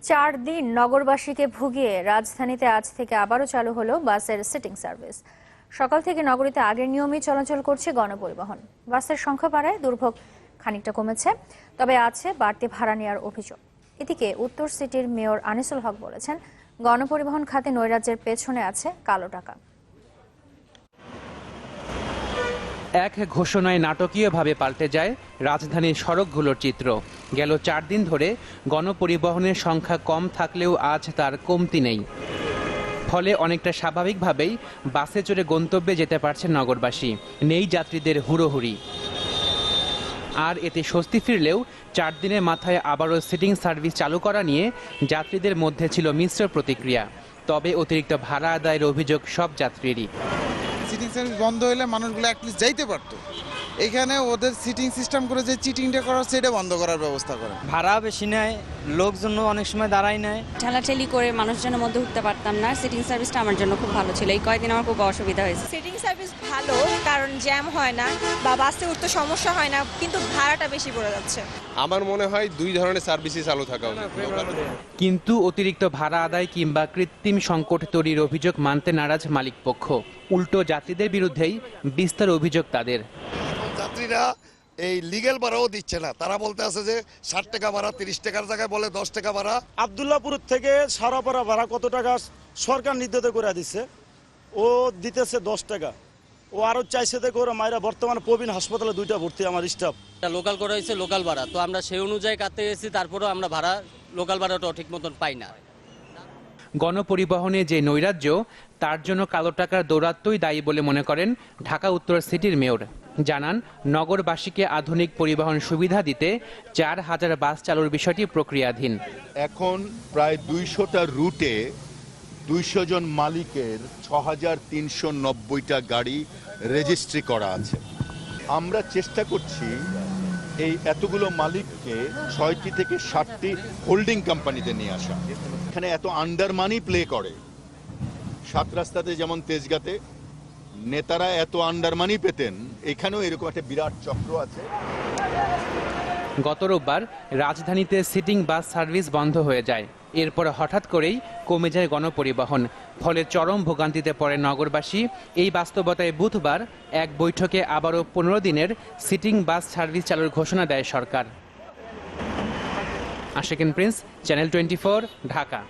4 দিন নগরবাসীকে ভুগিয়ে রাজধানীতে আজ থেকে আবারও চালু হলো বাসের সিটিং সার্ভিস। সকাল থেকে নগরীতে আগের নিয়মেই চলাচল করছে গণপরিবহন। বাসের সংখ্যা বাড়ায় দুর্ভোগ খানিকটা কমেছে, তবে আছে বাড়তি ভাড়া নেওয়ার অভিযোগ। এদিকে উত্তর সিটির মেয়র আনিসুল হক বলেছেন, গণপরিবহন খাতে নৈরাজ্যের পেছনে আছে কালো টাকা। এক ঘোষণায় নাটকীয়ভাবে পাল্টে যায় রাজধানীর সড়কগুলোর চিত্র। গেল 4 দিন ধরে গণপরিবহনের সংখ্যা কম থাকলেও আজ তার কমতি নেই। ফলে অনেকটা স্বাভাবিকভাবেই বাসে চড়ে গন্তব্যে যেতে পারছেন নগরবাসী। নেই যাত্রীদের হুড়োহুড়ি। আর এতে স্বস্তি ফিরলেও 4 দিনের মাথায় আবারও সিটিং সার্ভিস চালু করা নিয়ে যাত্রীদের মধ্যে ছিল মিশ্র প্রতিক্রিয়া। তবে অতিরিক্ত ভাড়া আদায়ের অভিযোগ সব যাত্রীরই। সিটিং সার্ভিস বন্ধ হলে মানুষগুলো অ্যাটলিস্ট যাইতে পারতো। এখানে ওদের সিটিং সিস্টেম করে যে চিটিংটা করা সেটা বন্ধ করার ব্যবস্থা করে। ভাড়া বেশি নেয়, লোকজন অনেক সময় দাঁড়ায় নেয়। ঠেলাঠেলি করে মানুষজনের মধ্যে উঠতে পারতাম না। সিটিং সার্ভিসটা আমার জন্য খুব ভালো ছিল। এই কয়েকদিন আমার খুব অসুবিধা হয়েছে। সিটিং সার্ভিস ভালো, কারণ জ্যাম হয় না বা বাসে উঠতে সমস্যা হয় না, কিন্তু ভাড়াটা বেশি পড়ে যাচ্ছে। আমার মনে হয় 2 ধরনের সার্ভিসই চালু থাকা উচিত। কিন্তু অতিরিক্ত ভাড়া আদায় কিংবা কৃত্রিম সংকট তৈরির অভিযোগ মানতে নারাজ মালিকপক্ষ। উল্টো যাত্রীদের বিরুদ্ধেই বিস্তার অভিযোগ তাদের। যাত্রীরা এই লিগ্যাল ভাড়াও দিচ্ছে না। তারা বলতে আছে যে 60 টাকা ভাড়া, 30 টাকার জায়গায় বলে 10 টাকা ভাড়া। আব্দুল্লাহপুর থেকে সারাপাড়া ভাড়া কত টাকা সরকার নির্ধারিত করে দিচ্ছে, ও দিতেছে 10 টাকা। ও আরো চাইছে থেকে ওরা মায়েরা বর্তমানে প্রবীণ হাসপাতালে 2টা ভর্তি আমার স্টাফ। লোকাল করা হয়েছে লোকাল ভাড়া, তো আমরা সেই অনুযায়ী কাটতে গেছি, তারপরেও আমরা ভাড়া লোকাল ভাড়াটাও ঠিক মতন পাই না। গণপরিবহনে যে নৈরাজ্য, তার জন্য কালো টাকার দৌরাত্ম্যই দায়ী বলে মনে করেন ঢাকা উত্তর সিটির মেয়র। জানান, নগরবাসীকে আধুনিক পরিবহন সুবিধা দিতে 4000 বাস চালুর বিষয়টি প্রক্রিয়াধীন। এখন প্রায় 200টা রুটে 200 জন মালিকের 6390টা গাড়ি রেজিস্ট্রি করা আছে। আমরা চেষ্টা করছি এই এতগুলো মালিককে 6টি থেকে 7টি হোল্ডিং কোম্পানিতে নিয়ে আসা। এখানে এত আন্ডার মানি প্লে করে। 7 রাস্তাতে যেমন তেজগাঁতে নেতারা এত আন্ডার মানি পেতেন, এখানেও এরকম একটা বিরাট চক্র আছে। গত রোববার রাজধানীতে সিটিং বাস সার্ভিস বন্ধ হয়ে যায়। এরপর হঠাৎ করেই কমে যায় গণপরিবহন। ফলে চরম ভোগান্তিতে পড়ে নগরবাসী। এই বাস্তবতায় বুধবার এক বৈঠকে আবারও 15 দিনের সিটিং বাস সার্ভিস চালুর ঘোষণা দেয় সরকার। Ashikin Prince, channel 24, Dhaka.